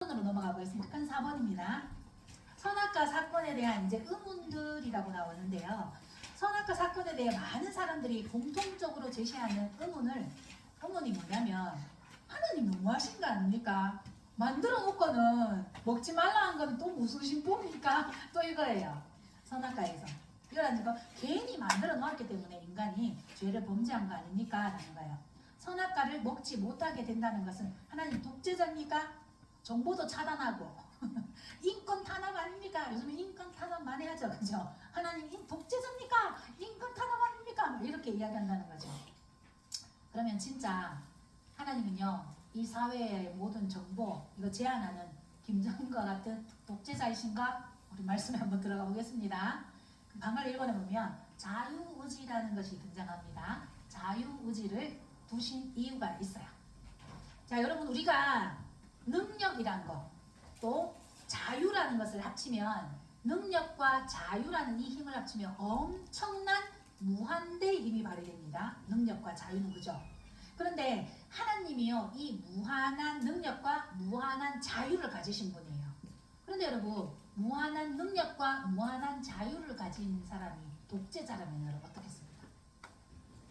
으로 넘어가 보겠습니다. 큰 4번입니다. 선악과 사건에 대한 이제 의문들이라고 나오는데요. 선악과 사건에 대해 많은 사람들이 공통적으로 제시하는 의문이 뭐냐면 하나님 너무하신 거 아닙니까? 만들어 놓고는 먹지 말라 한 건 또 무슨 신봉입니까? 또 이거예요. 선악과에서. 이거라니까 괜히 만들어 놓았기 때문에 인간이 죄를 범죄한 거 아닙니까? 라는 거예요. 선악과를 먹지 못하게 된다는 것은 하나님 독재자입니까? 정보도 차단하고 인권 탄압 아닙니까? 요즘에 인권 탄압 많이 하죠. 그죠? 하나님 독재자입니까? 인권 탄압 아닙니까? 이렇게 이야기한다는 거죠. 그러면 진짜 하나님은요, 이 사회의 모든 정보 이거 제한하는 김정은과 같은 독재자이신가? 우리 말씀에 한번 들어가 보겠습니다. 그 방을 읽어내보면 자유의지라는 것이 등장합니다. 자유의지를 두신 이유가 있어요. 자, 여러분, 우리가 능력이란 것, 또 자유라는 것을 합치면, 능력과 자유라는 이 힘을 합치면 엄청난 무한대의 힘이 발휘됩니다. 능력과 자유는, 그죠? 그런데 하나님이요, 이 무한한 능력과 무한한 자유를 가지신 분이에요. 그런데 여러분, 무한한 능력과 무한한 자유를 가진 사람이 독재자라면 여러분 어떻겠습니까?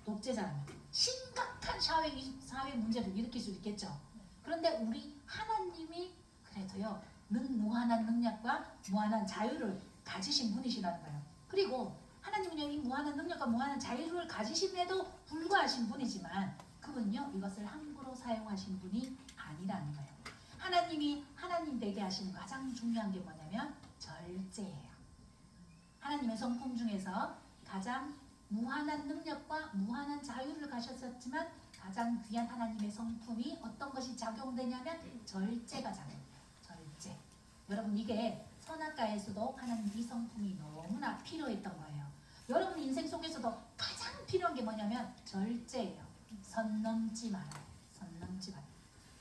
독재자라면 심각한 사회 문제를 일으킬 수 있겠죠. 그런데 우리 하나님이 그래도요, 무한한 능력과 무한한 자유를 가지신 분이시라는 거예요. 그리고 하나님은요, 이 무한한 능력과 무한한 자유를 가지심에도 불구하신 분이지만 그분요, 이것을 함부로 사용하신 분이 아니라는 거예요. 하나님이 하나님 되게 하시는 가장 중요한 게 뭐냐면 절제예요. 하나님의 성품 중에서 가장 무한한 능력과 무한한 자유를 가셨었지만 가장 귀한 하나님의 성품이 어떤 것이 작용되냐면 절제가 작용돼요. 절제. 여러분, 이게 선악과에서도 하나님 이 성품이 너무나 필요했던 거예요. 여러분 인생 속에서도 가장 필요한 게 뭐냐면 절제예요. 선 넘지 말아요. 선 넘지 말아요.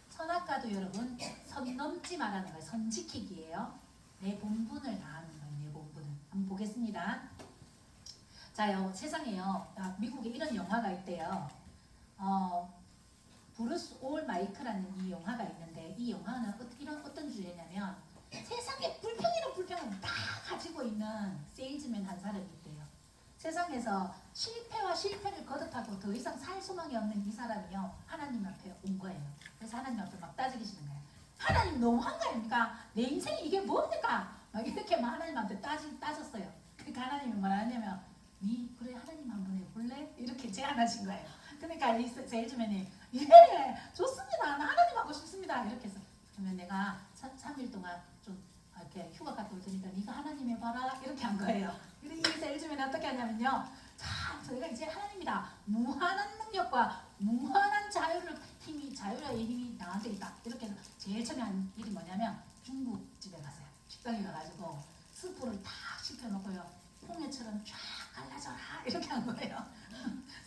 선악과도 여러분 선 넘지 말라는 거예요. 선 지키기예요. 내 본분을 다하는 거예요. 내 본분을. 한번 보겠습니다. 자요, 세상에요, 미국에 이런 영화가 있대요. 브루스 올 마이크라는 이 영화가 있는데, 이 영화는 어떤 주제냐면 세상에 불평이란 불평을 다 가지고 있는 세일즈맨 한 사람이 있대요. 세상에서 실패와 실패를 거듭하고 더 이상 살 소망이 없는 이 사람이요, 하나님 앞에 온 거예요. 그래서 하나님 앞에 막 따지기시는 거예요. 하나님 너무한 거 아닙니까? 내 인생이 이게 뭡니까? 막 이렇게 막 하나님한테 따졌어요. 그러니까 하나님이 뭐라 하냐면, 니 그래 하나님 한번 해볼래? 이렇게 제안하신 거예요. 그러니까 이 세일즈맨이 예 좋습니다, 나 하나님 하고 싶습니다, 이렇게 해서 그러면 내가 3일 동안 좀 이렇게 휴가 갔다 올 테니까 네가 하나님 해봐라, 이렇게 한 거예요. 이 세일즈맨이 어떻게 하냐면요, 자 저희가 이제 하나님이다, 무한한 능력과 무한한 자유의 힘이 나한테 있다, 이렇게 해서 제일 처음에 한 일이 뭐냐면 중국집에 갔어요. 식당에 가가지고 스프를 다 시켜놓고요, 홍해처럼 쫙 갈라져라, 이렇게 한 거예요.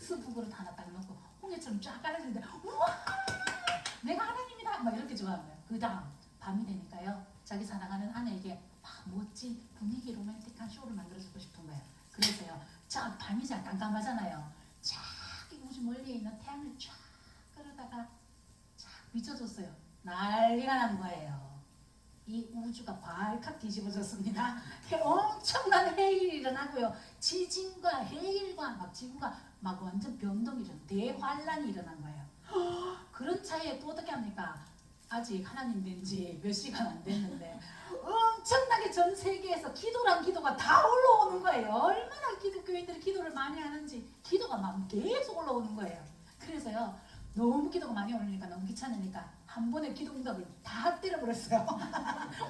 스프 그릇 하나 딱 넣고 홍해처럼 쫙 갈라지는데, 우와 내가 하나님이다, 막 이렇게 좋아하는 거예요. 그 다음 밤이 되니까요, 자기 사랑하는 아내에게 막 멋진 분위기 로맨틱한 쇼를 만들어주고 싶은 거예요. 그래서요, 저 밤이 잘 깜깜하잖아요, 저기 우주 멀리에 있는 태양을 쫙 끌어다가 쫙 비춰줬어요. 난리가 난 거예요. 이 우주가 발칵 뒤집어졌습니다. 엄청난 해일이 일어나고요, 지진과 해일과 막 지구가 막 완전 변동이 일어나, 대환란이 일어난 거예요. 그런 차이에 또 어떻게 합니까? 아직 하나님 된 지 몇 시간 안 됐는데 엄청나게 전 세계에서 기도란 기도가 다 올라오는 거예요. 얼마나 기독교인들이 기도를 많이 하는지 기도가 막 계속 올라오는 거예요. 그래서요, 너무 기도가 많이 오르니까 너무 귀찮으니까 한 번에 기도 응답을 다 때려버렸어요.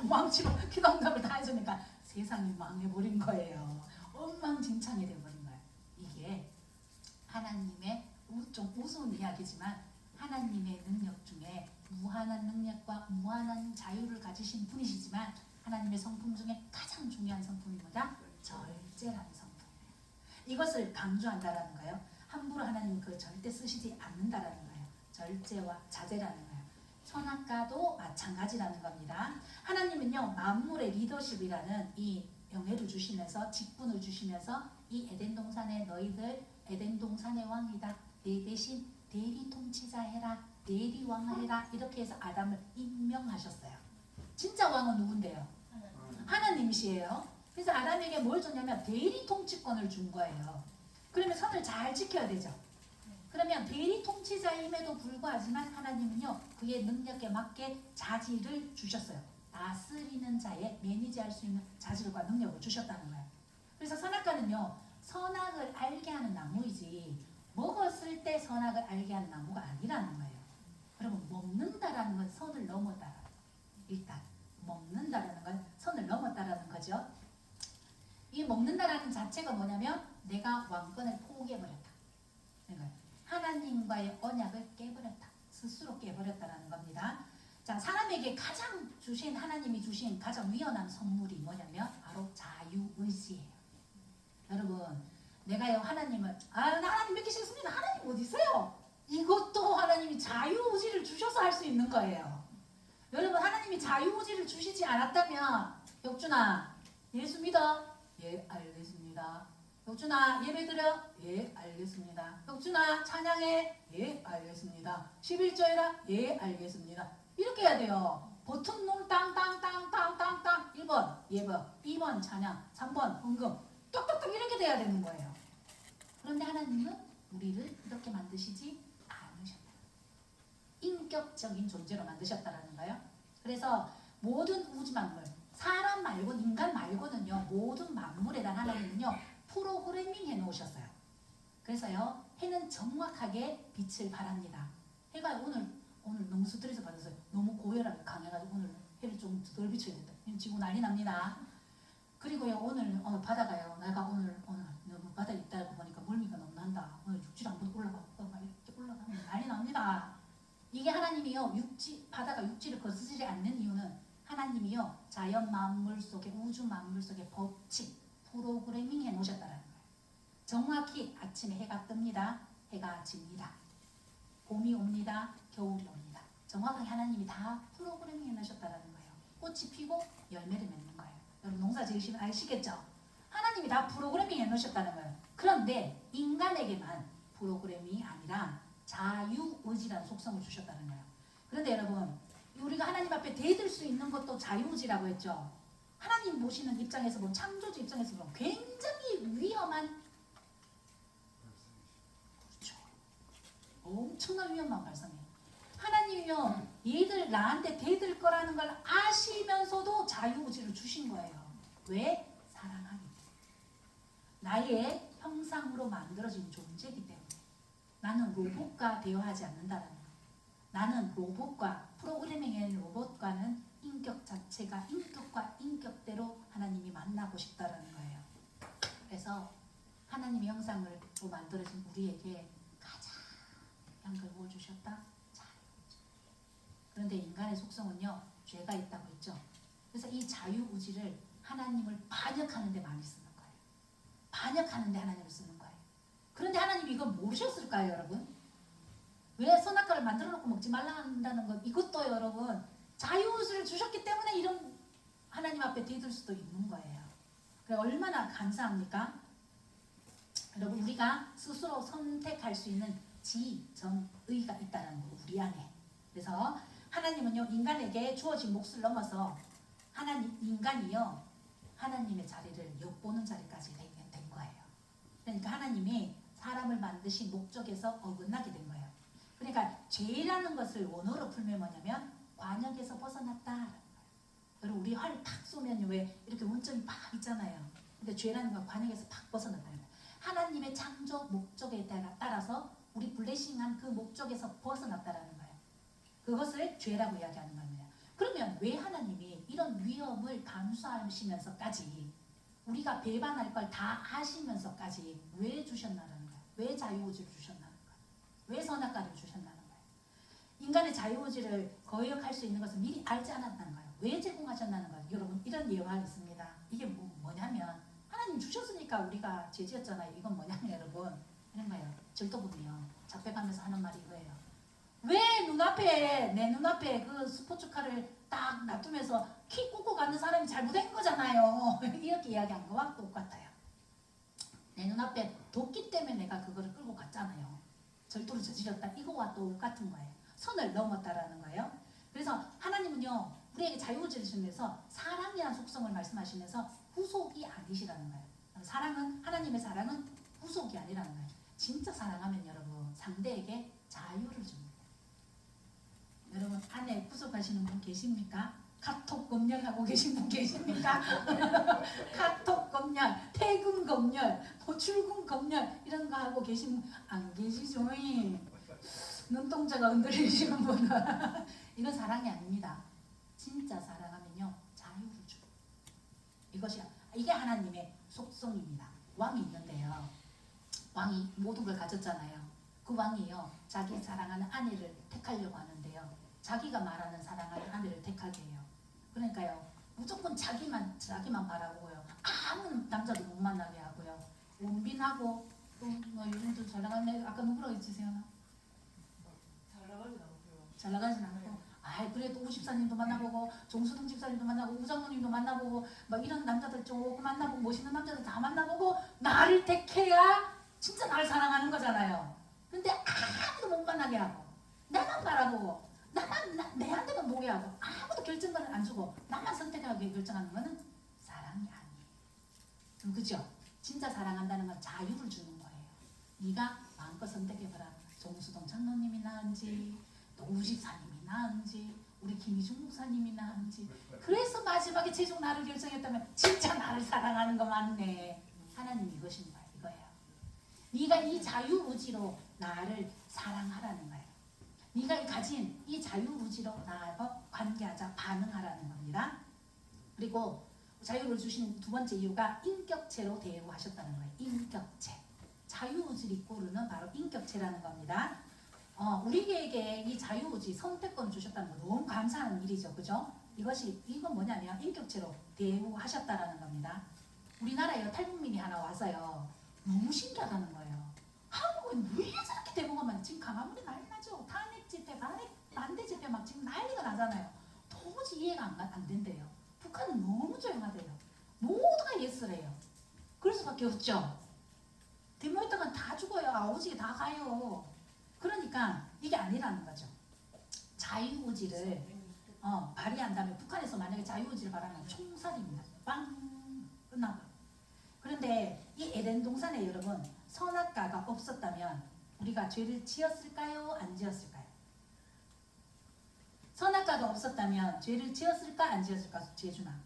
망치고 기도 응답을 다 해주니까 세상이 망해버린 거예요. 엉망진창이 되어버린 거예요. 이게 하나님의 좀 우스운 이야기지만 하나님의 능력 중에 무한한 능력과 무한한 자유를 가지신 분이시지만 하나님의 성품 중에 가장 중요한 성품이 뭐다? 절제라는 성품이에요. 이것을 강조한다라는 거예요. 함부로 하나님 그 절대 쓰시지 않는다라는 거예요. 절제와 자제라는 거예요. 선악과도 마찬가지라는 겁니다. 하나님은요, 만물의 리더십이라는 이 명예를 주시면서, 직분을 주시면서 이 에덴 동산에 너희들 에덴 동산의 왕이다, 내 대신 대리 통치자 해라, 대리 왕을 해라, 이렇게 해서 아담을 임명하셨어요. 진짜 왕은 누군데요? 하나님이시에요. 그래서 아담에게 뭘 줬냐면 대리 통치권을 준 거예요. 그러면 선을 잘 지켜야 되죠. 그러면 대리 통치자임에도 불구하지만 하나님은요 그의 능력에 맞게 자질을 주셨어요. 다스리는 자에 매니지할 수 있는 자질과 능력을 주셨다는 거예요. 그래서 선악과는요 선악을 알게 하는 나무이지 먹었을 때 선악을 알게 하는 나무가 아니라는 거예요. 여러분 먹는다라는 건 선을 넘었다. 일단 먹는다라는 건 선을 넘었다라는 거죠. 이 먹는다라는 자체가 뭐냐면 내가 왕권을 포기해버렸다. 하나님과의 언약을 깨버렸다. 스스로 깨버렸다라는 겁니다. 자, 사람에게 가장 주신 하나님이 주신 가장 위헌한 선물이 뭐냐면 바로 자유의지예요. 여러분 내가요 하나님을 나 하나님 믿기 싫습니다. 하나님 어디 있어요? 이것도 하나님이 자유의지를 주셔서 할 수 있는 거예요. 여러분 하나님이 자유의지를 주시지 않았다면 혁준아 예수 믿어? 예 알겠습니다. 혁준아 예배드려? 예 알겠습니다. 혁준아 찬양해? 예 알겠습니다. 11조해라? 예 알겠습니다. 이렇게 해야 돼요. 버튼 누르 땅땅땅땅땅땅 1번 예배 2번 찬양 3번 헌금 똑똑똑 이렇게 돼야 되는 거예요. 그런데 하나님은 우리를 이렇게 만드시지 않으셨다. 인격적인 존재로 만드셨다라는 거예요. 그래서 모든 우주 만물 사람 말고 인간 말고는요 모든 만물에 대한 하나님은요 프로그래밍 해 놓으셨어요. 그래서요 해는 정확하게 빛을 발합니다. 해가 오늘 너무 스트레스 받았어요. 너무 고열하게 강해가지고 오늘 해를 좀 덜 비춰야 된다. 지구 난리 납니다. 그리고요 오늘 바다가요 내가 오늘 너무 바다에 있다 보니까 멀미가 너무 난다. 오늘 육지로 한번 이렇게 올라가면 난리 납니다. 이게 하나님이요 바다가 육지를 거스르지 않는 이유는 하나님이요 자연 만물 속에 우주 만물 속에 법칙 프로그래밍 해 놓으셨다는 거예요. 정확히 아침에 해가 뜹니다. 해가 집니다. 봄이 옵니다. 겨울이 옵니다. 정확하게 하나님이 다 프로그래밍 해 놓으셨다는 거예요. 꽃이 피고 열매를 맺는 거예요. 여러분 농사 지으시면 아시겠죠? 하나님이 다 프로그래밍 해 놓으셨다는 거예요. 그런데 인간에게만 프로그래밍이 아니라 자유의지라는 속성을 주셨다는 거예요. 그런데 여러분 우리가 하나님 앞에 대들 수 있는 것도 자유의지라고 했죠. 하나님 보시는 입장에서 보면 창조주 입장에서 보면 굉장히 위험한 그렇죠. 엄청난 위험만 발생해요. 하나님이요 얘들 나한테 대들 거라는 걸 아시면서도 자유의지를 주신 거예요. 왜? 사랑하기 때문에. 나의 형상으로 만들어진 존재이기 때문에. 나는 로봇과 대화하지 않는다는 거. 나는 로봇과 프로그래밍의 로봇과는 인격 자체가 인격과 인격대로 하나님이 만나고 싶다라는 거예요. 그래서 하나님의 형상으로 만들어진 우리에게 가장 귀한 걸 뭘 주셨다? 자유의지. 그런데 인간의 속성은요 죄가 있다고 했죠. 그래서 이 자유의지를 하나님을 반역하는 데 많이 쓰는 거예요. 반역하는 데 하나님을 쓰는 거예요. 그런데 하나님이 이걸 모르셨을까요 여러분? 왜 선악과를 만들어 놓고 먹지 말라 한다는 것 이것도 여러분 자유의지를 주셨기 때문에 이런 하나님 앞에 대들 수도 있는 거예요. 그래 얼마나 감사합니까? 여러분 우리가 스스로 선택할 수 있는 지정의가 있다는 거 우리 안에. 그래서 하나님은요 인간에게 주어진 몫을 넘어서 인간이요 하나님의 자리를 엿보는 자리까지 된 거예요. 그러니까 하나님이 사람을 만드신 목적에서 어긋나게 된 거예요. 그러니까 죄라는 것을 원어로 풀면 뭐냐면 관역에서 벗어났다라는 거예요. 여러분 우리 활 팍 쏘면 왜 이렇게 원점이 팍 있잖아요. 근데 죄라는 건 관역에서 팍 벗어났다는 거예요. 하나님의 창조 목적에 따라서 우리 블레싱한 그 목적에서 벗어났다라는 거예요. 그것을 죄라고 이야기하는 겁니다. 그러면 왜 하나님이 이런 위험을 감수하시면서까지 우리가 배반할 걸 다 아시면서까지 왜 주셨나라는 거예요. 왜 자유의지를 주셨나는 거예요. 왜 선악과를 주셨나는 거예요. 인간의 자유의지를 거역할 수 있는 것을 미리 알지 않았다는 거예요. 왜 제공하셨나는 거예요. 여러분 이런 예화가 있습니다. 이게 뭐냐면 하나님 주셨으니까 우리가 죄지었잖아요. 이건 뭐냐면 여러분 이런 거예요. 절도범이요. 잡혀가면서 하는 말이 이거예요. 왜 내 눈앞에 그 스포츠카를 딱 놔두면서 키 꽂고 가는 사람이 잘못된 거잖아요. 이렇게 이야기한 거와 똑같아요. 내 눈앞에 도끼 때문에 내가 그거를 끌고 갔잖아요. 절도를 저질렀다. 이거와 똑같은 거예요. 선을 넘었다라는 거예요. 그래서 하나님은요 우리에게 자유의지를 주면서 사랑이라는 속성을 말씀하시면서 후속이 아니시라는 거예요. 사랑은 하나님의 사랑은 후속이 아니라는 거예요. 진짜 사랑하면 여러분 상대에게 자유를 줍니다. 여러분 안에 구속하시는 분 계십니까? 카톡 검열하고 계신 분 계십니까? 카톡 검열, 퇴근 검열, 출근 검열 이런 거 하고 계신 분 안 계시죠? 눈동자가 흔들리시는 분은 이건 사랑이 아닙니다. 진짜 사랑하면요 자유를 주고 이게 하나님의 속성입니다. 왕이 있는데요. 왕이 모든 걸 가졌잖아요. 그 왕이요 자기 사랑하는 아내를 택하려고 하는데요. 자기가 말하는 사랑하는 아내를 택하게 해요. 그러니까요 무조건 자기만 바라보고요. 아무 남자도 못 만나게 하고요. 원빈하고 또 뭐 요즘도 잘 나가는 아까 누구라고 했지 세연아? 잘 나가진 않고 그래도 오 집사님도 만나보고 정수동 집사님도 만나고 우장모님도 만나보고 막 이런 남자들 좀 만나보고 멋있는 남자들 다 만나보고 나를 택해야 진짜 나를 사랑하는 거잖아요. 근데 아무도 못 만나게 하고 나만 바라보고 내한테만 보게 하고 아무도 결정권을 안 주고 나만 선택하게 결정하는 거는 사랑이 아니에요. 그죠? 진짜 사랑한다는 건 자유를 주는 거예요. 네가 마음껏 선택해봐라. 정수동 장로님이 나은지 또 우집사님이 나은지 우리 김희중 목사님이 나은지. 그래서 마지막에 최종 나를 결정했다면 진짜 나를 사랑하는 거 맞네. 하나님 이것인 거예요. 네가 이 자유의지로 나를 사랑하라는 거예요. 네가 가진 이 자유의지로 나하고 관계하자 반응하라는 겁니다. 그리고 자유를 주신 두 번째 이유가 인격체로 대우하셨다는 거예요. 인격체. 자유의지를 이끌는 바로 인격체라는 겁니다. 우리에게 이 자유의지 선택권을 주셨다는 거 너무 감사한 일이죠. 그죠? 이건 뭐냐면 인격체로 대우하셨다라는 겁니다. 우리나라에 탈북민이 하나 와서요. 너무 신기하다는 거예요. 한국은 왜 저렇게 대북하면 지금 강화문이 난리 나죠. 탄핵 집회, 반대 집회 막 지금 난리가 나잖아요. 도무지 이해가 안 된대요. 북한은 너무 조용하대요. 모두가 예스래요. 그럴 수밖에 없죠. 데모했다가 다 죽어요. 아오지게 다 가요. 그러니까 이게 아니라는 거죠. 자유의지를 발휘한다면 북한에서 만약에 자유의지를 발휘하면 총살입니다. 빵 끝나고. 그런데 이 에덴 동산에 여러분 선악과가 없었다면 우리가 죄를 지었을까요? 안 지었을까요? 선악과가 없었다면 죄를 지었을까? 안 지었을까? 재준아.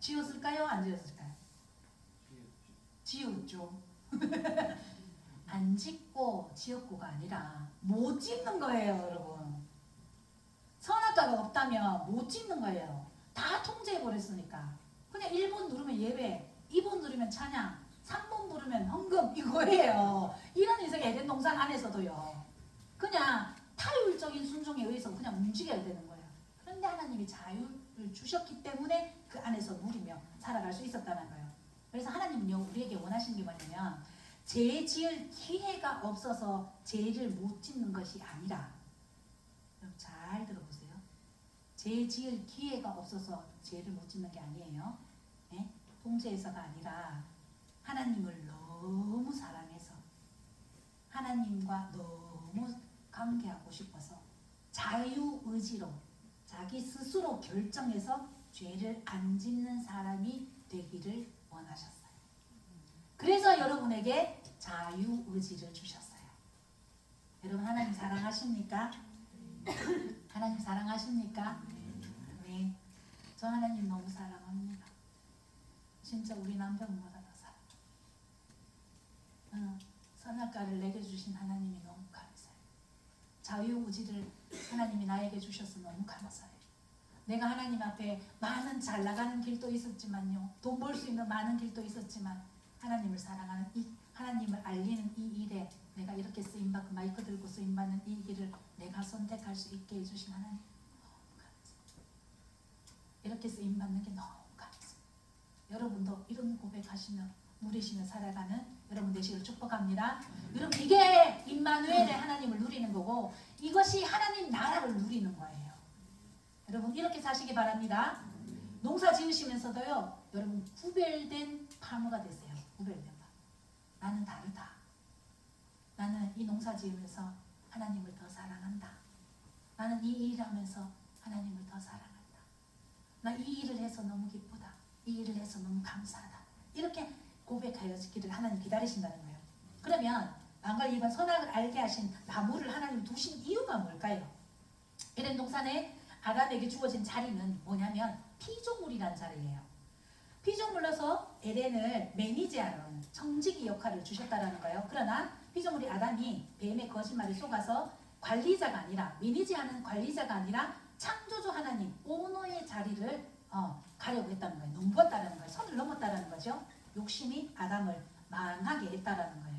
지었을까요? 안 지었을까요? 지었죠. 안 짓고 지었고가 아니라 못 짓는 거예요, 여러분. 선악과가 없다면 못 짓는 거예요. 다 통제해버렸으니까. 그냥 1번 누르면 예배, 2번 누르면 찬양, 3번 부르면 헌금 이거예요. 이런 인생의 에덴 동산 안에서도요. 그냥 타율적인 순종에 의해서 그냥 움직여야 되는 거예요. 그런데 하나님이 자유를 주셨기 때문에 그 안에서 누리며 살아갈 수 있었다는 거예요. 그래서 하나님은요 우리에게 원하시는 게 뭐냐면 죄 지을 기회가 없어서 죄를 못 짓는 것이 아니라, 여러분 잘 들어보세요. 죄 지을 기회가 없어서 죄를 못 짓는 게 아니에요. 네? 통제해서가 아니라 하나님을 너무 사랑해서 하나님과 너무 관계하고 싶어서 자유의지로 자기 스스로 결정해서 죄를 안 짓는 사람이 되기를 원하셨어요. 그래서 여러분에게 자유의지를 주셨어요. 여러분 하나님 사랑하십니까? 하나님 사랑하십니까? 네. 저 하나님 너무 사랑합니다. 진짜 우리 남편보다 더 사랑합니다. 선악과를 내게 주신 하나님이 너무 감사해요. 자유의지를 하나님이 나에게 주셔서 너무 감사해요. 내가 하나님 앞에 많은 잘 나가는 길도 있었지만요. 돈 벌 수 있는 많은 길도 있었지만 하나님을 사랑하는 하나님을 알리는 이 일에 내가 이렇게 쓰임받고 마이크 들고 쓰임받는 이 길을 내가 선택할 수 있게 해주신 하나님 너무 감사해요. 이렇게 쓰임받는 게 너무 감사해요. 여러분도 이런 고백하시며 누리시며 살아가는 여러분 되시기를 축복합니다. 여러분 이게 임마누엘의 하나님을 누리는 거고 이것이 하나님 나라를 누리는 거예요. 여러분 이렇게 사시기 바랍니다. 농사 지으시면서도요 여러분 구별된 파모가 되세요. 구별된 파모. 나는 다르다. 나는 이 농사 지으면서 하나님을 더 사랑한다. 나는 이 일을 하면서 하나님을 더 사랑한다. 나 이 일을 해서 너무 기쁘다. 이 일을 해서 너무 감사하다. 이렇게 고백하여지기를 하나님 기다리신다는 거예요. 그러면 방금 이번 선악을 알게 하신 나무를 하나님 두신 이유가 뭘까요? 에덴 동산에 아담에게 주어진 자리는 뭐냐면 피조물이란 자리예요. 피조물로서 에덴을 매니지하는 청지기 역할을 주셨다라는 거예요. 그러나 피조물이 아담이 뱀의 거짓말에 속아서 관리자가 아니라 매니지하는 관리자가 아니라 창조주 하나님 오너의 자리를 가려고 했다는 거예요. 넘었다라는 거예요. 선을 넘었다라는 거죠. 욕심이 아담을 망하게 했다라는 거예요.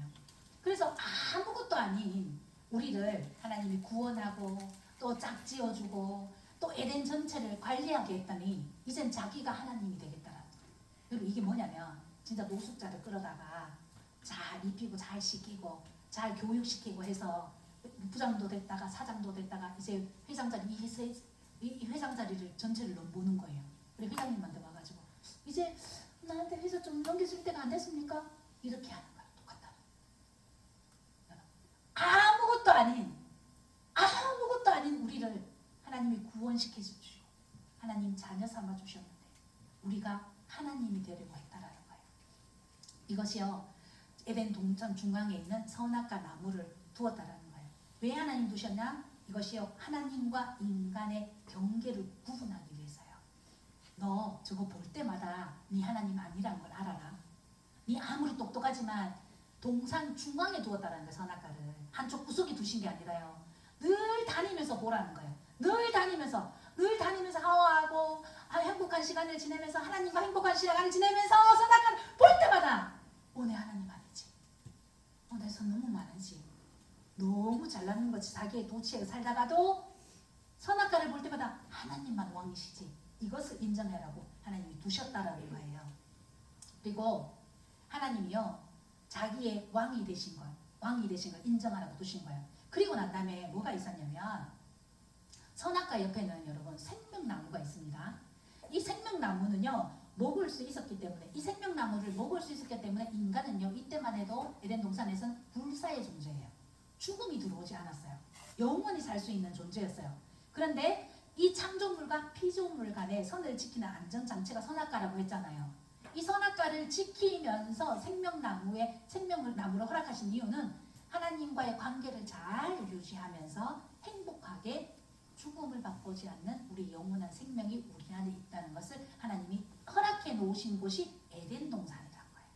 그래서 아무것도 아닌 우리를 하나님이 구원하고 또 짝지어주고 또 에덴 전체를 관리하게 했더니 이젠 자기가 하나님이 되겠다라는 거예요. 여러분 이게 뭐냐면 진짜 노숙자를 끌어다가 잘 입히고 잘 시키고 잘 교육시키고 해서 부장도 됐다가 사장도 됐다가 이제 회장 자리 이 회장 자리를 전체를 넘보는 거예요. 그래 회장님한테 와가지고 이제 나한테 회사 좀 넘겨줄 때가 안 됐습니까? 이렇게 하는 거야. 똑같다. 아무것도 아닌 우리를 하나님이 구원시켜 주시고 하나님 자녀 삼아 주셨는데 우리가 하나님이 되려고 했다라는 거예요. 이것이요 에덴 동산 중앙에 있는 선악과 나무를 두었다라는 거예요. 왜 하나님 두셨냐? 이것이요 하나님과 인간의 경계를 구분하기 위해서요. 너 저거 볼 때마다 네 하나님 아니라는 걸 알아라. 네 아무리 똑똑하지만 동산 중앙에 두었다는 거예요. 선악과를 한쪽 구석에 두신 게 아니라요. 늘 다니면서 보라는 거예요. 늘 다니면서 하와하고 행복한 시간을 지내면서 하나님과 행복한 시간을 지내면서 선악과를 볼 때마다 내 하나님 아니지. 내 손 너무 많으지. 너무 잘나는 거지. 자기의 도취에 살다가도 선악과를 볼 때마다 하나님만 왕이시지. 이것을 인정하라고 하나님이 두셨다라는 거예요. 그리고 하나님이요 자기의 왕이 되신 걸 인정하라고 두신 거예요. 그리고 난 다음에 뭐가 있었냐면 선악과 옆에는 여러분 생명나무가 있습니다. 이 생명나무는요 먹을 수 있었기 때문에 이 생명나무를 먹을 수 있었기 때문에 인간은요 이때만 해도 에덴 동산에서는 불사의 존재예요. 죽음이 들어오지 않았어요. 영원히 살 수 있는 존재였어요. 그런데 이 창조물과 피조물 간의 선을 지키는 안전장치가 선악과라고 했잖아요. 이 선악과를 지키면서 생명나무를 허락하신 이유는 하나님과의 관계를 잘 유지하면서 행복하게 죽음을 맛보지 않는 우리 영원한 생명이 우리 안에 있다는 것을 하나님이 허락해 놓으신 곳이 에덴 동산이라는 거예요.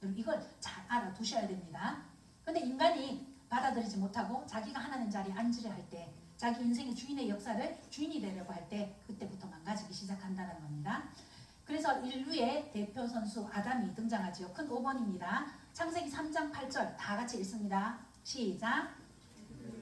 여러분 이걸 잘 알아두셔야 됩니다. 그런데 인간이 받아들이지 못하고 자기가 하나님 자리에 앉으려 할 때 자기 인생의 주인의 역사를 주인이 되려고 할 때 그때부터 망가지기 시작한다는 겁니다. 그래서 인류의 대표 선수 아담이 등장하지요. 큰 5번입니다. 창세기 3장 8절 다 같이 읽습니다. 시작.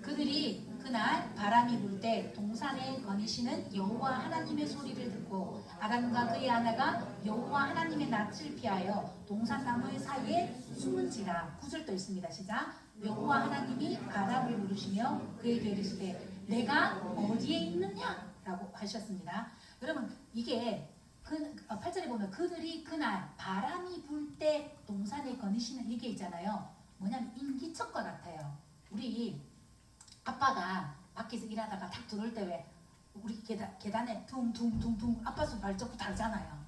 그들이 그날 바람이 불 때 동산에 거니시는 여호와 하나님의 소리를 듣고 아담과 그의 아내가 여호와 하나님의 낯을 피하여 동산나무의 사이에 숨은지라. 9절도 있습니다. 시작. 여호와 하나님이 아담을 부르시며 그에게 이르시되 내가 어디에 있느냐? 라고 하셨습니다. 여러분 이게 8절에 보면 그들이 그날 바람이 불 때 동산에 거니시는 이게 있잖아요. 뭐냐면 인기척과 같아요. 우리 아빠가 밖에서 일하다가 탁 들어올 때 왜 우리 계단에 둥둥둥둥 아빠 손 발자국 달잖아요.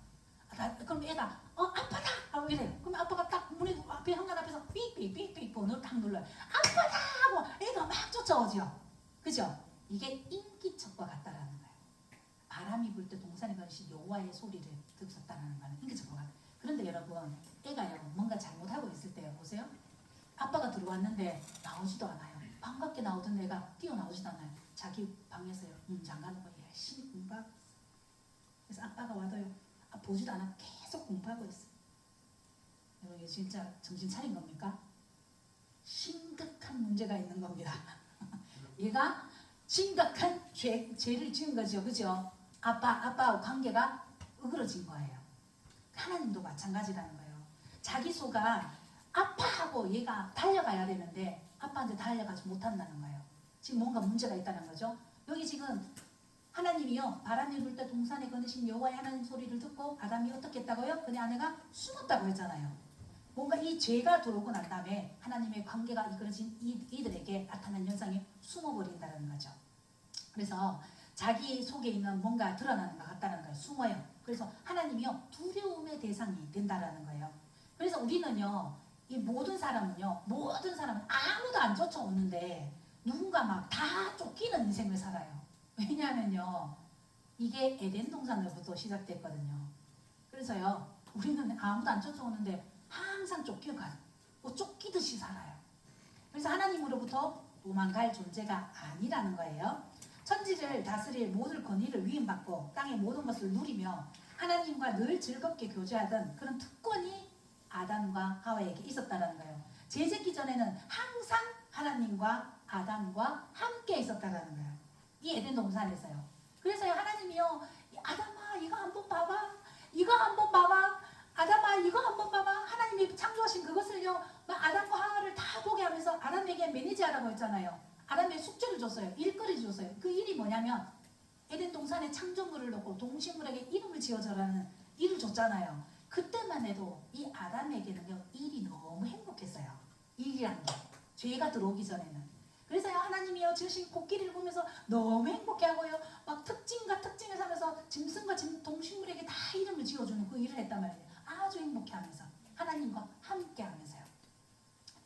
그럼 애가 아빠다 하고 이래요. 그럼 아빠가 딱 문에 앞에 현관 앞에서 삑삑삑삑 번호를 딱 눌러요. 아빠다 하고 애가 막 쫓아오죠. 그죠? 이게 인기척과 같다라는 거예요. 바람이 불 때 동산에 거니신 여호와의 소리를 듣었다라는 말은 인기척과 같아요. 그런데 여러분 애가요 뭔가 잘못하고 있을 때요 보세요. 아빠가 들어왔는데 나오지도 않아요. 방 밖에 나오던 애가 뛰어나오지도 않아요. 자기 방에서요 문 잠가놓고 열심히 공부하고 있어요. 그래서 아빠가 와도요 보지도 않아 계속 공부하고 있어요. 여러분 이게 진짜 정신 차린 겁니까? 심각한 문제가 있는 겁니다. 얘가 심각한 죄를 지은 거죠. 그죠? 아빠와 관계가 으그러진 거예요. 하나님도 마찬가지라는 거예요. 자기 소가 아빠하고 얘가 달려가야 되는데 아빠한테 달려가지 못한다는 거예요. 지금 뭔가 문제가 있다는 거죠. 여기 지금 하나님이요 바람이 불 때 동산에 거니신 여호와의 하나님 소리를 듣고 아담이 어떻게 했다고요? 그의 아내가 숨었다고 했잖아요. 뭔가 이 죄가 들어오고 난 다음에 하나님의 관계가 이끌어진 이들에게 나타난 현상이 숨어버린다는 거죠. 그래서 자기 속에 있는 뭔가 드러나는 것 같다는 거예요. 숨어요. 그래서 하나님이요 두려움의 대상이 된다라는 거예요. 그래서 우리는요 이 모든 사람은 아무도 안 쫓아오는데 누군가 막 다 쫓기는 인생을 살아요. 왜냐하면요 이게 에덴 동산으로부터 시작됐거든요. 그래서요 우리는 아무도 안 쫓아오는데 항상 쫓기듯이 살아요. 그래서 하나님으로부터 도망갈 존재가 아니라는 거예요. 천지를 다스릴 모든 권위를 위임받고 땅의 모든 것을 누리며 하나님과 늘 즐겁게 교제하던 그런 특권이 아담과 하와에게 있었다는 거예요. 죄짓기 전에는 항상 하나님과 아담과 함께 있었다는 거예요. 이 에덴 동산에서요. 그래서 하나님이요 아담아 이거 한번 봐봐, 이거 한번 봐봐, 아담아 이거 한번 봐봐. 하나님이 창조하신 그것을요 아담과 하와를 다 보게 하면서 아담에게 매니지하라고 했잖아요. 아담에게 숙제를 줬어요. 일거리를 줬어요. 그 일이 뭐냐면 에덴 동산에 창조물을 넣고 동식물에게 이름을 지어줘라는 일을 줬잖아요. 그때만 해도 이 아담에게는요 일이 너무 행복했어요. 일이라는 게 죄가 들어오기 전에는. 그래서 하나님이요 지으신 코끼리를 보면서 너무 행복해하고요 막 특징과 특징을 사면서 짐승과 동식물에게 다 이름을 지어주는 그 일을 했단 말이에요. 아주 행복해하면서 하나님과 함께하면서요.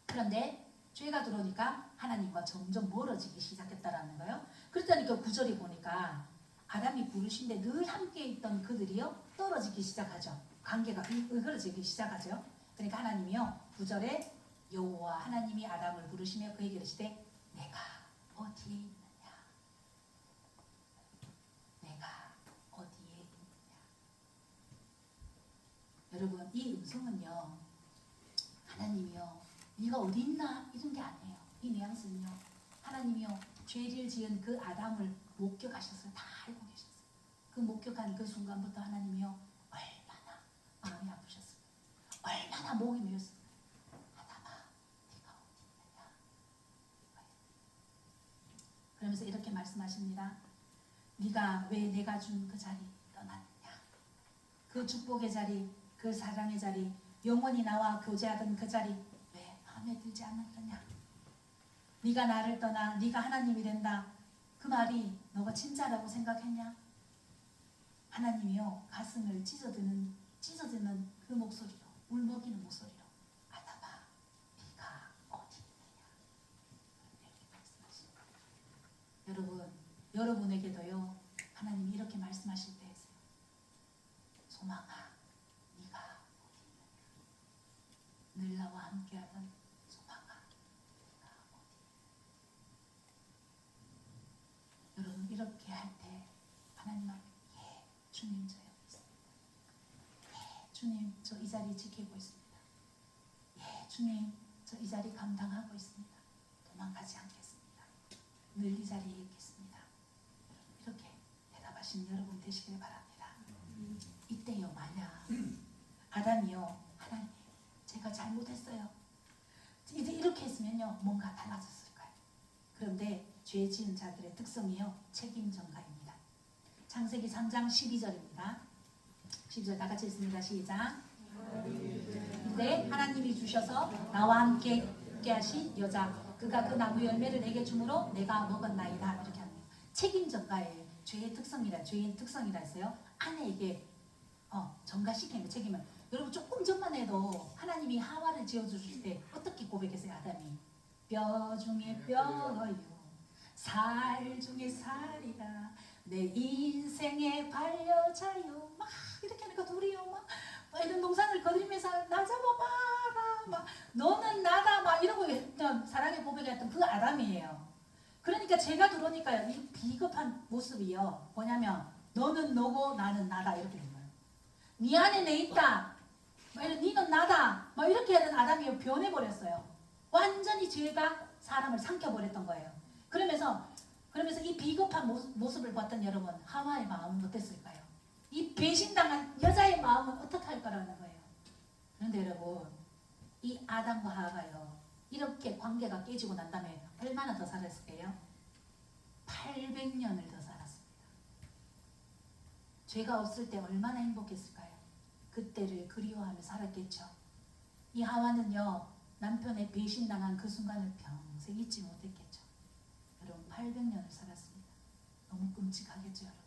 그런데 죄가 들어오니까 하나님과 점점 멀어지기 시작했다라는 거예요. 그랬더니 그 구절이 보니까 아담이 부르신데 늘 함께 있던 그들이요 떨어지기 시작하죠. 관계가 으그러지기 시작하죠. 그러니까 하나님이요 9절에 여호와 하나님이 아담을 부르시며 그에게 이르시되 내가 어디에 있느냐, 내가 어디에 있느냐. 여러분 이 음성은요 하나님이요 네가 어디 있나 이런 게 아니에요. 이 뉘앙스는요 하나님이요 죄를 지은 그 아담을 목격하셨어요. 다 알고 계셨어요. 그 목격한 그 순간부터 하나님이요 얼마나 마음이 아프셨어요. 얼마나 목이 메였어요. 아담아 네가 어디 있느냐. 그러면서 이렇게 말씀하십니다. 네가 왜 내가 준 그 자리 떠났느냐. 그 축복의 자리, 그 사랑의 자리, 영원히 나와 교제하던 그 자리 왜 마음에 들지 않았느냐. 네가 나를 떠나 네가 하나님이 된다. 그 말이 너가 진짜라고 생각했냐. 하나님이요 가슴을 찢어드는 그 목소리로, 울먹이는 목소리로 아담아 네가 어디 있느냐 이렇게 말씀하십니다. 여러분 여러분에게도요 하나님이 이렇게 말씀하실 때 소망아 네가 어디 있느냐. 늘 나와 함께하던 소망아 네가 어디 있느냐. 여러분 이렇게 할 때 하나님은 예 주님 저 여기 있습니다. 예 주님 저 이 자리 지키고 있습니다. 예 주님 저 이 자리 감당하고 있습니다. 도망가지 않겠습니다. 늘 이 자리에 있겠습니다. 이렇게 대답하신 여러분 되시길 바랍니다. 이때요 만약 아담이요 하나님 제가 잘못했어요. 이제 이렇게 했으면요 뭔가 달라졌을 거예요. 그런데 죄 지은 자들의 특성이요 책임 전가입니다. 창세기 3장 12절입니다. 12절 다 같이 읽습니다. 시작. 네 하나님이 주셔서 나와 함께 하신 여자 그가 그 나무 열매를 내게 주므로 내가 먹었나이다. 이렇게 합니다. 책임 전가예요. 죄의 특성이라 했어요. 아내에게 전가시키는 책임을. 여러분 조금 전만 해도 하나님이 하와를 지어주실 때 어떻게 고백했어요? 아담이 뼈 중에 뼈요 살 중에 살이라 내 인생의 반려자요 막 이렇게 하니까 둘이요 막 이런 동산을 거들면서 나 잡아봐라 막 너는 나다 막 이러고 했던 사랑의 고백했던 그 아담이에요. 그러니까 제가 들어오니까 이 비겁한 모습이요 뭐냐면 너는 너고 나는 나다 이렇게 된 거예요. 네 안에 내 있다 니는 나다 막 이렇게 하던 아담이 변해버렸어요. 완전히 죄가 사람을 삼켜버렸던 거예요. 그러면서 이 비겁한 모습을 봤던 여러분 하와의 마음은 어땠을까요? 이 배신당한 여자의 마음은 어떻게 할 거라는 거예요. 그런데 여러분 이 아담과 하와가요 이렇게 관계가 깨지고 난 다음에 얼마나 더 살았을까요? 800년을 더 살았습니다. 죄가 없을 때 얼마나 행복했을까요? 그때를 그리워하며 살았겠죠. 이 하와는요 남편의 배신당한 그 순간을 평생 잊지 못했겠죠. 여러분 800년을 살았습니다. 너무 끔찍하겠죠, 여러분.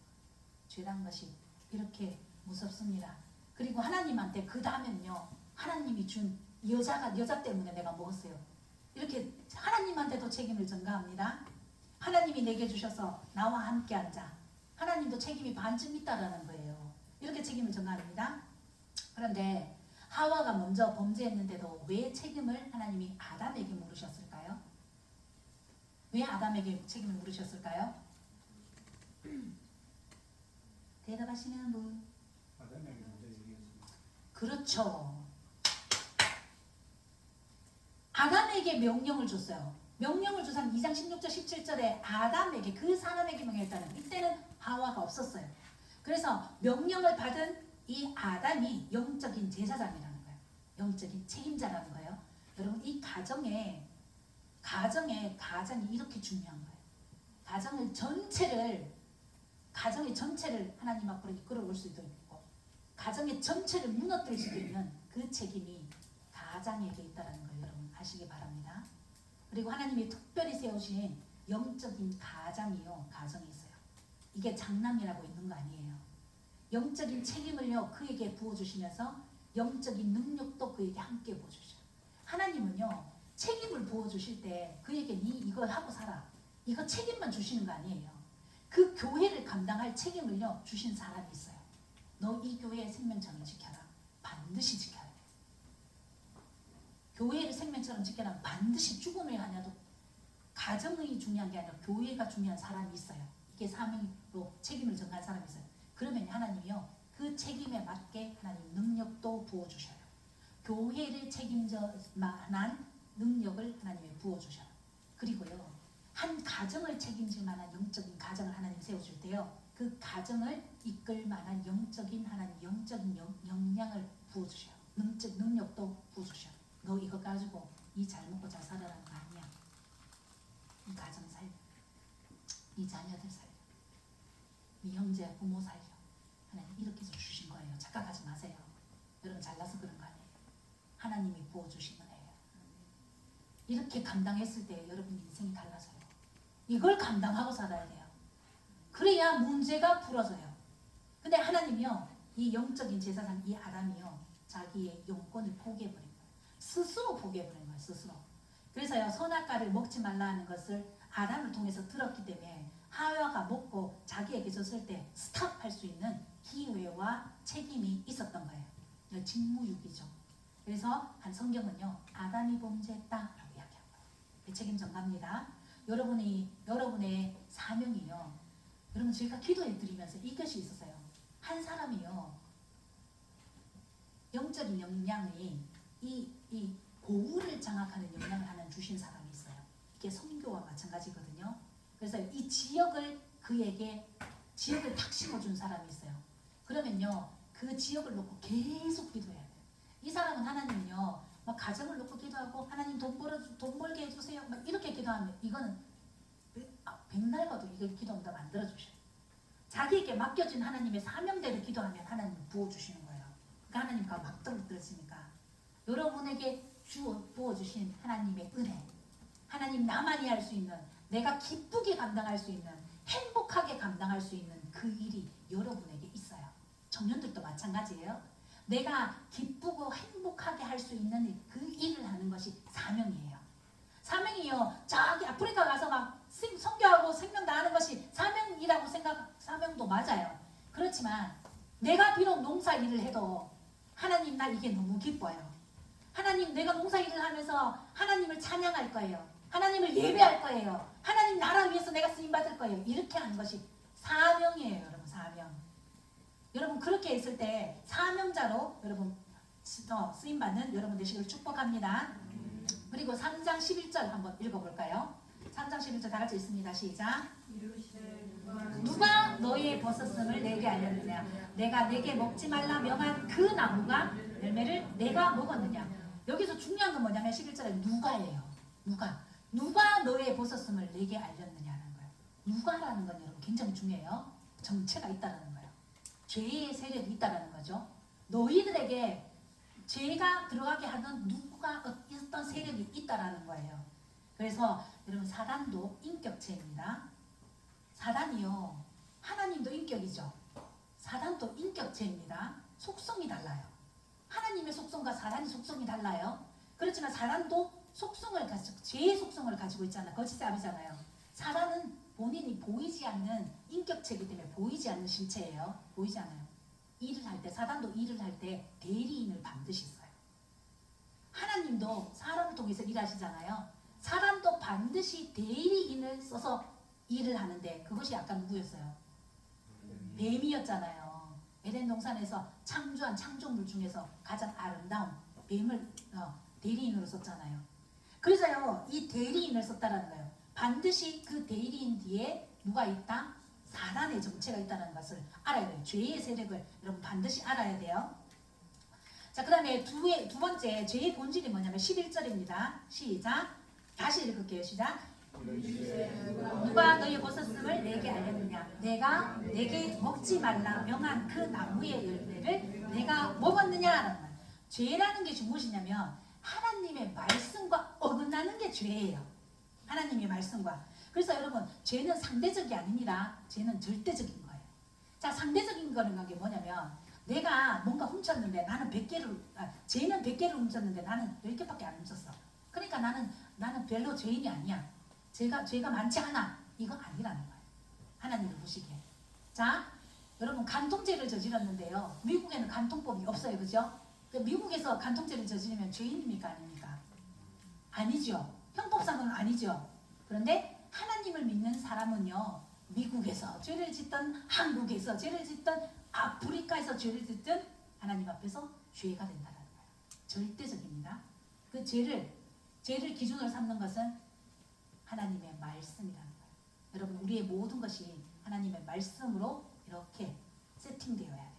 죄란 것이 이렇게 무섭습니다. 그리고 하나님한테 그 다음엔요, 하나님이 준 여자 때문에 내가 먹었어요. 이렇게 하나님한테도 책임을 전가합니다. 하나님이 내게 주셔서 나와 함께 앉아. 하나님도 책임이 반쯤 있다라는 거예요. 이렇게 책임을 전가합니다. 그런데 하와가 먼저 범죄했는데도 왜 책임을 하나님이 아담에게 물으셨을까요? 왜 아담에게 책임을 물으셨을까요? 대답하시는 분? 아담에게 먼저 얘기했습니다. 그렇죠. 아담에게 명령을 줬어요. 명령을 주사 2장 16절 17절에 아담에게 그 사람에게 명령했다는, 이때는 하와가 없었어요. 그래서 명령을 받은 이 아담이 영적인 제사장이라는 거예요. 영적인 책임자라는 거예요. 여러분, 이 가정이 이렇게 중요한 거예요. 가정의 전체를 하나님 앞으로 이끌어 올 수도 있고, 가정의 전체를 무너뜨릴 수도 있는 그 책임이 가장에게 있다는 걸 여러분 아시기 바랍니다. 그리고 하나님이 특별히 세우신 영적인 가정이 있어요. 이게 장남이라고 있는 거 아니에요. 영적인 책임을요 그에게 부어주시면서 영적인 능력도 그에게 함께 부어주셔요. 하나님은요 책임을 부어주실 때 그에게 네 이거 하고 살아, 이거 책임만 주시는 거 아니에요. 그 교회를 감당할 책임을요 주신 사람이 있어요. 너 이 교회의 생명처럼 지켜라. 반드시 지켜야 돼. 교회를 생명처럼 지켜라. 반드시 죽음을 하냐도 가정이 중요한 게 아니라 교회가 중요한 사람이 있어요. 이게 사명으로 책임을 전가한 사람이 있어요. 그러면 하나님이요 그 책임에 맞게 하나님 능력도 부어주셔요. 교회를 책임져 만한 능력을 하나님이 부어주셔요. 그리고요 한 가정을 책임질 만한 영적인 가정을 하나님 세워줄 때요 그 가정을 이끌 만한 영적인 하나님 영적인 역량을 부어주셔요. 능력도 부어주셔요. 너 이거 가지고 이 잘 먹고 잘 살아라는 거 아니야. 이 가정 살려, 이 자녀들 살려, 이 형제 부모 살려. 하나님 이렇게 해서 주신 거예요. 착각하지 마세요. 여러분 잘나서 그런 거 아니에요. 하나님이 부어주신 거예요. 이렇게 감당했을 때 여러분 인생이 달라져요. 이걸 감당하고 살아야 돼요. 그래야 문제가 풀어져요. 근데 하나님이요 이 영적인 제사장 이 아담이요 자기의 영권을 포기해버린 거예요. 스스로 포기해버린 거예요. 스스로. 그래서요 선악과를 먹지 말라 하는 것을 아담을 통해서 들었기 때문에 하와가 먹고 자기에게 줬을 때 스탑할 수 있는 기회와 책임이 있었던 거예요. 직무유기죠. 그래서 한 성경은요 아담이 범죄했다라고 이야기한 거예요. 그 책임 전가입니다. 여러분의 사명이요. 여러분 저희가 기도해 드리면서 이것이 있었어요. 한 사람이요 영적인 역량이 이 고우를 장악하는 역량을 하나 주신 사람이 있어요. 이게 선교와 마찬가지거든요. 그래서 이 그에게 지역을 탁 심어준 사람이 있어요. 그러면요 그 지역을 놓고 계속 기도해야 돼요. 이 사람은 하나님은요 막 가정을 놓고 기도하고 하나님 돈 벌게 해주세요 막 이렇게 기도하면 이거는 백날 가도 이걸 기도하면 다 만들어주셔요. 자기에게 맡겨진 하나님의 사명대로 기도하면 하나님 부어주시는 거예요. 그러니까 하나님과 막 떨어뜨리니까 여러분에게 부어주신 하나님의 은혜, 하나님 나만이 할 수 있는, 내가 기쁘게 감당할 수 있는, 행복하게 감당할 수 있는 그 일이 여러분에게 있어요. 청년들도 마찬가지예요. 내가 기쁘고 행복하게 할 수 있는 그 일을 하는 것이 사명이에요. 사명이요 저기 아프리카 가서 막 선교하고 생명 다하는 것이 사명이라고 사명도 맞아요. 그렇지만 내가 비록 농사 일을 해도 하나님 나 이게 너무 기뻐요. 하나님 내가 농사 일을 하면서 하나님을 찬양할 거예요. 하나님을 예배할 거예요. 하나님 나라 위해서 내가 쓰임받을 거예요. 이렇게 하는 것이 사명이에요. 여러분 사명. 여러분 그렇게 했을 때 사명자로 여러분 쓰임받는 여러분 되시길 축복합니다. 그리고 3장 11절 한번 읽어볼까요? 3장 11절 다 같이 읽습니다. 시작. 누가 너의 벗었음을 내게 알렸느냐? 내가 내게 먹지 말라 명한 그 나무가 열매를 내가 먹었느냐? 여기서 중요한 건 뭐냐면 11절에 누가예요. 누가 너의 벗었음을 내게 알렸느냐는 거예요. 누가라는 건 여러분 굉장히 중요해요. 정체가 있다는 거예요. 죄의 세력이 있다는 거죠. 너희들에게 죄가 들어가게 하는 누가 어떤 세력이 있다라는 거예요. 그래서 여러분 사단도 인격체입니다. 사단이요. 하나님도 인격이죠. 사단도 인격체입니다. 속성이 달라요. 하나님의 속성과 사단의 속성이 달라요. 그렇지만 사단도 속성을 가지고 죄의 속성을 가지고 있잖아요. 거짓의 아비잖아요. 사단은 본인이 보이지 않는 인격체이기 때문에 보이지 않는 실체예요. 보이지 않아요. 일을 할 때 사단도 일을 할 때 대리인을 반드시 써요. 하나님도 사람을 통해서 일하시잖아요. 사람도 반드시 대리인을 써서 일을 하는데 그것이 아까 누구였어요? 뱀이었잖아요. 에덴 동산에서 창조한 창조물 중에서 가장 아름다운 뱀을 대리인으로 썼잖아요. 그래서요, 이 대리인을 썼다라는 거예요. 반드시 그 대리인 뒤에 누가 있다? 사단의 정체가 있다는 것을 알아야 돼요. 죄의 세력을 여러분 반드시 알아야 돼요. 자, 그 다음에 두 번째 죄의 본질이 뭐냐면 11절입니다. 시작. 다시 읽을게요. 시작. 누가 너희 벗었음을 내게 알렸느냐? 내가 내게 먹지 말라 명한 그 나무의 열매를 내가 먹었느냐라는 거예요. 죄라는 게 무엇이냐면 하나님의 말씀과 어긋나는 게 죄예요. 하나님의 말씀과. 그래서 여러분 죄는 상대적이 아니라 죄는 절대적인 거예요. 자, 상대적인 거는 게 뭐냐면 내가 뭔가 훔쳤는데 나는 100개를 죄는 100개를 훔쳤는데 나는 10개밖에 안 훔쳤어. 그러니까 나는 별로 죄인이 아니야. 죄가 많지 않아. 이거 아니라는 거예요. 하나님을 보시기에. 자, 여러분 간통죄를 저질렀는데요. 미국에는 간통법이 없어요. 그죠? 미국에서 간통죄를 저지르면 죄인입니까? 아닙니까? 아니죠. 형법상은 아니죠. 그런데 하나님을 믿는 사람은요. 미국에서 죄를 짓던 한국에서 죄를 짓던 아프리카에서 죄를 짓던 하나님 앞에서 죄가 된다는 거예요. 절대적입니다. 그 죄를 기준으로 삼는 것은 하나님의 말씀이라는 거예요. 여러분 우리의 모든 것이 하나님의 말씀으로 이렇게 세팅되어야 돼요.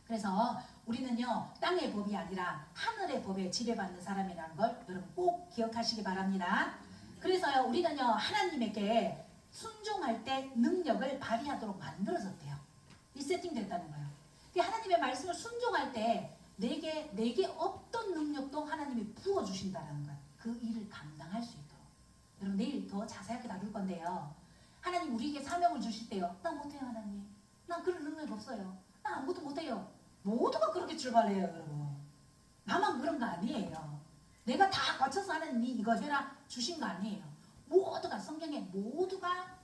그래서 우리는요 땅의 법이 아니라 하늘의 법에 지배받는 사람이라는 걸 여러분 꼭 기억하시기 바랍니다. 그래서요 우리는요 하나님에게 순종할 때 능력을 발휘하도록 만들어졌대요. 이 세팅됐다는 거예요. 하나님의 말씀을 순종할 때 내게 어떤 능력도 하나님이 부어주신다는 거예요. 그 일을 감당할 수 있도록. 여러분 내일 더 자세하게 다룰 건데요. 하나님 우리에게 사명을 주실 때요. 나 못해요 하나님. 나 그런 능력이 없어요. 나 아무것도 못해요. 모두가 그렇게 출발해요 여러분. 나만 그런 거 아니에요. 내가 다 거쳐서 하나님이 이거 해라 주신 거 아니에요. 모두가 성경에 모두가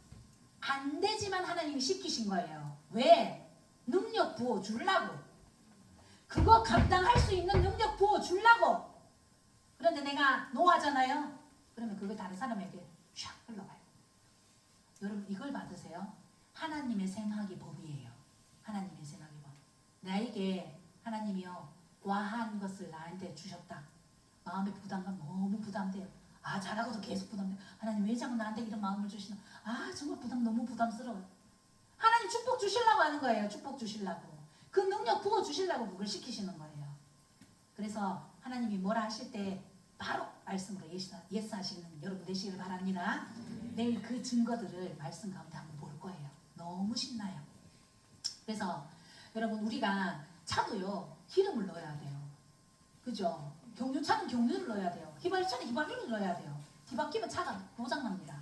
안 되지만 하나님이 시키신 거예요. 왜? 능력 부어 주려고. 그거 감당할 수 있는 능력 부어 주려고. 그런데 내가 노하잖아요. 그러면 그거 다른 사람에게 샥 흘러가요. 여러분 이걸 받으세요. 하나님의 생각이 법이에요. 하나님의 생각이 법. 나에게 하나님이요 과한 것을 나한테 주셨다. 마음의 부담감 너무 부담돼요. 아 잘하고도 계속 부담돼요. 하나님 왜 자꾸 나한테 이런 마음을 주시나. 아 정말 너무 부담스러워요. 하나님 축복 주시려고 하는 거예요. 축복 주시려고. 그 능력 부어 주시려고 그걸 시키시는 거예요. 그래서 하나님이 뭐라 하실 때 바로 말씀으로 예스하시는 여러분 되시길 바랍니다. 내일 그 증거들을 말씀 가운데 한번 볼 거예요. 너무 신나요. 그래서 여러분 우리가 차도요 기름을 넣어야 돼요. 그죠? 경유차는 경유를 넣어야 돼요. 휘발유차는 휘발유를 넣어야 돼요. 뒤바뀌면 차가 고장납니다.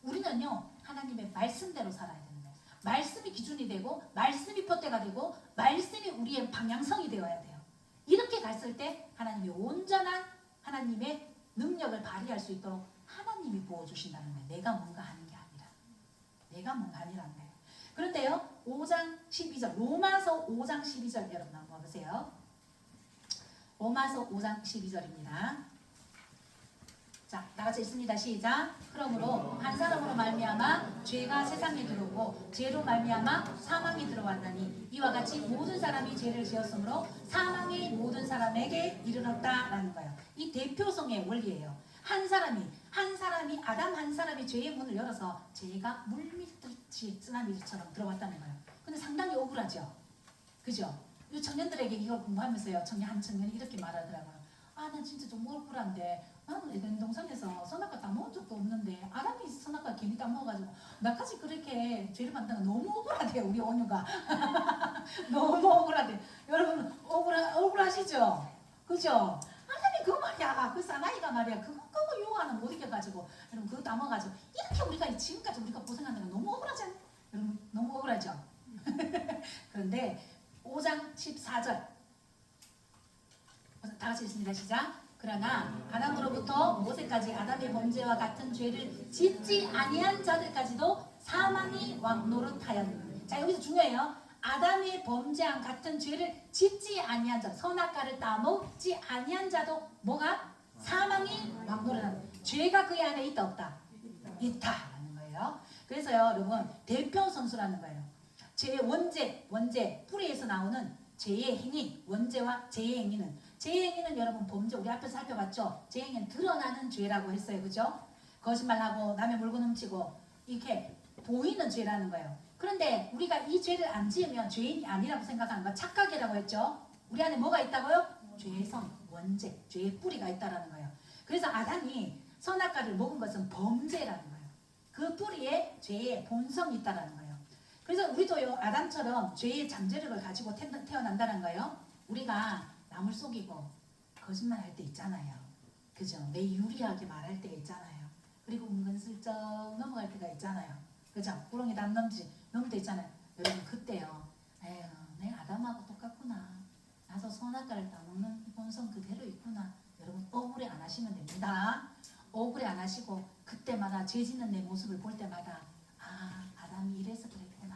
우리는요 하나님의 말씀대로 살아야 되는 거예요. 말씀이 기준이 되고 말씀이 표대가 되고 말씀이 우리의 방향성이 되어야 돼요. 이렇게 갔을 때 하나님이 온전한 하나님의 능력을 발휘할 수 있도록 하나님이 부어주신다는 거예요. 내가 뭔가 하는 게 아니라. 내가 뭔가 아니라는 거예요. 그런데요 5장 12절 로마서 5장 12절 여러분 한번 보세요. 로마서 5장 12절입니다. 자, 나같이 읽습니다. 시작. 그러므로 한 사람으로 말미암아 죄가 세상에 들어오고 죄로 말미암아 사망이 들어왔나니 이와 같이 모든 사람이 죄를 지었으므로 사망이 모든 사람에게 이르렀다라는 거예요. 이 대표성의 원리예요. 한 사람이 아담 한 사람이 죄의 문을 열어서 죄가 물밀듯이 쓰나미처럼 들어왔다는 거예요. 근데 상당히 억울하죠. 그죠? 이 청년들에게 이걸 공부하면서요. 한 청년이 이렇게 말하더라고요. 아, 난 진짜 좀 억울한데 나는 에덴 동산에서 선악과 따먹은 적도 없는데 아담이 선악과 괜히 따먹어가지고 나까지 그렇게 죄를 받는 거 너무 억울하대요. 우리 온유가. 너무 억울하대. 여러분 억울하시죠? 그죠? 아담이 그거 말이야. 그 사나이가 말이야. 그거 유혹하는 못 이겨가지고 여러분 그거 따먹어가지고 이렇게 우리가 지금까지 우리가 고생하는 거 너무 억울하지 않나요? 여러분 너무 억울하죠? 그런데 5장 14절 다 같이 읽습니다. 시작. 그러나 아담으로부터 모세까지 아담의 범죄와 같은 죄를 짓지 아니한 자들까지도 사망이 왕노릇하였느니라. 자, 여기서 중요해요. 아담의 범죄와 같은 죄를 짓지 아니한 자, 선악과를 따먹지 아니한 자도 뭐가? 사망이 왕노릇하는. 죄가 그의 안에 있다 없다? 있다라는 거예요. 그래서요, 여러분 대표 선수라는 거예요. 죄의 원죄 뿌리에서 나오는 죄의 행위, 원죄와 죄의 행위는, 죄의 행위는 여러분 범죄 우리 앞에서 살펴봤죠. 죄의 행위는 드러나는 죄라고 했어요, 그죠? 거짓말하고 남의 물건 훔치고 이렇게 보이는 죄라는 거예요. 그런데 우리가 이 죄를 안 지으면 죄인이 아니라고 생각하는 거 착각이라고 했죠. 우리 안에 뭐가 있다고요? 죄의 성, 원죄, 죄의 뿌리가 있다라는 거예요. 그래서 아담이 선악과를 먹은 것은 범죄라는 거예요. 그 뿌리에 죄의 본성이 있다라는 거예요. 그래서 우리도요 아담처럼 죄의 잠재력을 가지고 태어난다는 거예요. 우리가 남을 속이고 거짓말할 때 있잖아요. 그죠? 내 유리하게 말할 때 있잖아요. 그리고 은근슬쩍 넘어갈 때가 있잖아요. 그죠? 구렁이 담 넘을 때 있잖아요. 여러분 그때요. 에휴, 내 아담하고 똑같구나. 나도 선악과를 따먹는 본성 그대로 있구나. 여러분 억울해 안 하시면 됩니다. 억울해 안 하시고 그때마다 죄 짓는 내 모습을 볼 때마다 아, 아담이 이래서 그랬구나.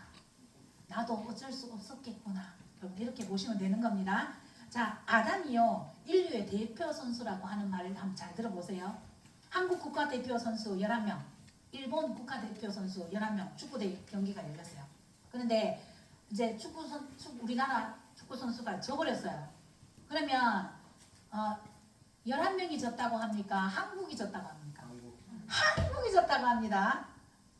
나도 어쩔 수 없었겠구나. 여러분 이렇게 보시면 되는 겁니다. 자, 아담이요 인류의 대표 선수라고 하는 말을 한번 잘 들어보세요. 한국 국가대표 선수 11명, 일본 국가대표 선수 11명 축구 경기가 열렸어요. 그런데 이제 우리나라 축구 선수가 져버렸어요. 그러면 11명이 졌다고 합니까? 한국이 졌다고 합니까? 한국이 졌다고 합니다.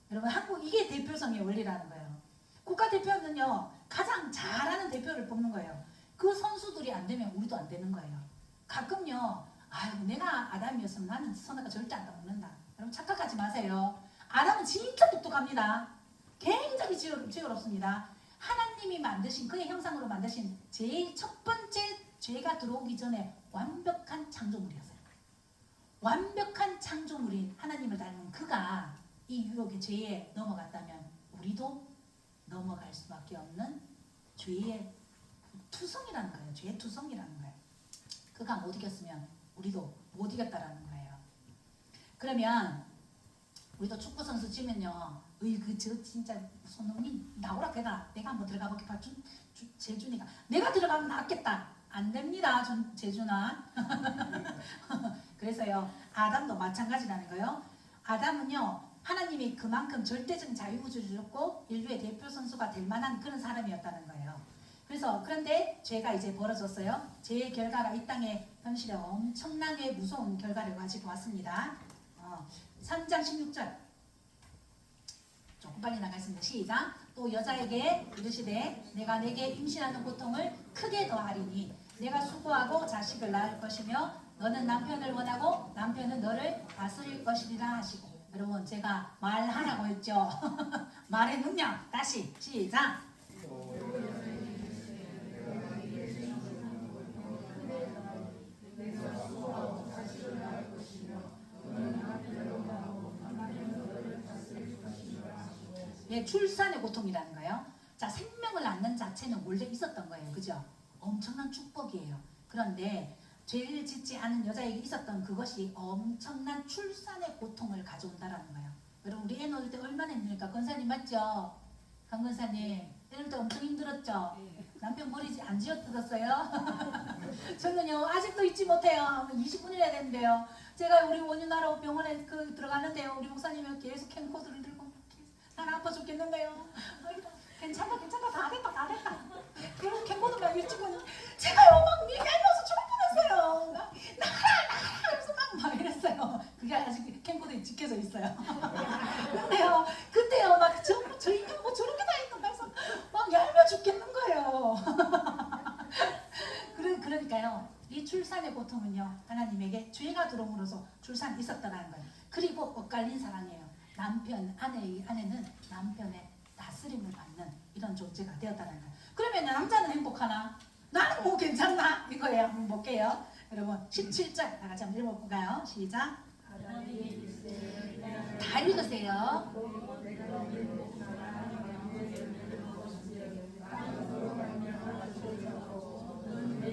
여러분 한국 이게 대표성의 원리라는 거예요. 국가대표는요 가장 잘하는 대표를 뽑는 거예요. 그 선수들이 안 되면 우리도 안 되는 거예요. 가끔요 아유 내가 아담이었으면 나는 선악과 절대 안 따먹는다. 여러분 착각하지 마세요. 아담은 진짜 똑똑합니다. 굉장히 지혜롭습니다. 하나님이 만드신 그의 형상으로 만드신 제일 첫 번째 죄가 들어오기 전에 완벽한 창조물이었어요. 완벽한 창조물인 하나님을 닮은 그가 이 유혹의 죄에 넘어갔다면 우리도 넘어갈 수밖에 없는 죄의 투성이라는 거예요. 죄의 투성이라는 거예요. 그가 못 이겼으면 우리도 못 이겼다라는 거예요. 그러면 우리도 축구 선수 치면요, 저 진짜 손흥민 나오라 걔가 내가 한번 들어가 볼게 봐. 재준이가 내가 들어가면 낫겠다. 안 됩니다, 재준아. 그래서요, 아담도 마찬가지라는 거예요. 아담은요, 하나님이 그만큼 절대적인 자유구조를 주셨고 인류의 대표 선수가 될 만한 그런 사람이었다는 거예요. 그런데 죄가 이제 벌어졌어요. 죄의 결과가 이 땅에 현실에 엄청나게 무서운 결과를 가지고 왔습니다. 3장 16절 조금 빨리 나가겠습니다. 시작. 또 여자에게 이르시되 내가 내게 임신하는 고통을 크게 더하리니 내가 수고하고 자식을 낳을 것이며 너는 남편을 원하고 남편은 너를 다스릴 것이리라 하시고. 여러분 제가 말하라고 했죠. 말의 능력 다시 시작. 예, 출산의 고통이라는 거예요. 자, 생명을 낳는 자체는 원래 있었던 거예요. 그죠? 엄청난 축복이에요. 그런데 죄를 짓지 않은 여자에게 있었던 그것이 엄청난 출산의 고통을 가져온다라는 거예요. 여러분 우리 애 낳을 때 얼마나 힘드니까. 권사님 맞죠? 강 권사님 이럴 때 엄청 힘들었죠? 남편 머리 안 지어뜯었어요? 저는요 아직도 잊지 못해요. 20분이나 해야 되는데요. 제가 우리 원유나라 병원에 들어가는데요. 우리 목사님이 계속 캠코더를 들고 난 아파 죽겠는데요. 괜찮아 다 됐다. 그리고 캠코더가 일찍은 제가요 막 밀려서 죽을 뻔했어요. 나가라 그래서 막 이랬어요. 그게 아직 캠코더에 지켜져 있어요. 근데요 그때요 막 저 인간 뭐 저렇게 다 있는가 해서 막 얄미워 죽겠는 거예요. 그러니까요 이 출산의 고통은요 하나님에게 죄가 들어옴으로써 출산이 있었다는 거예요. 그리고 엇갈린 사랑이에요. 아내는 남편의 다스림을 받는 이런 존재가 되었다는 거예요. 그러면 남자는 행복하나? 나는 뭐 괜찮나? 이거예요. 한번 볼게요. 여러분 17절 다 같이 한번 읽어볼까요? 시작. 다 읽으세요.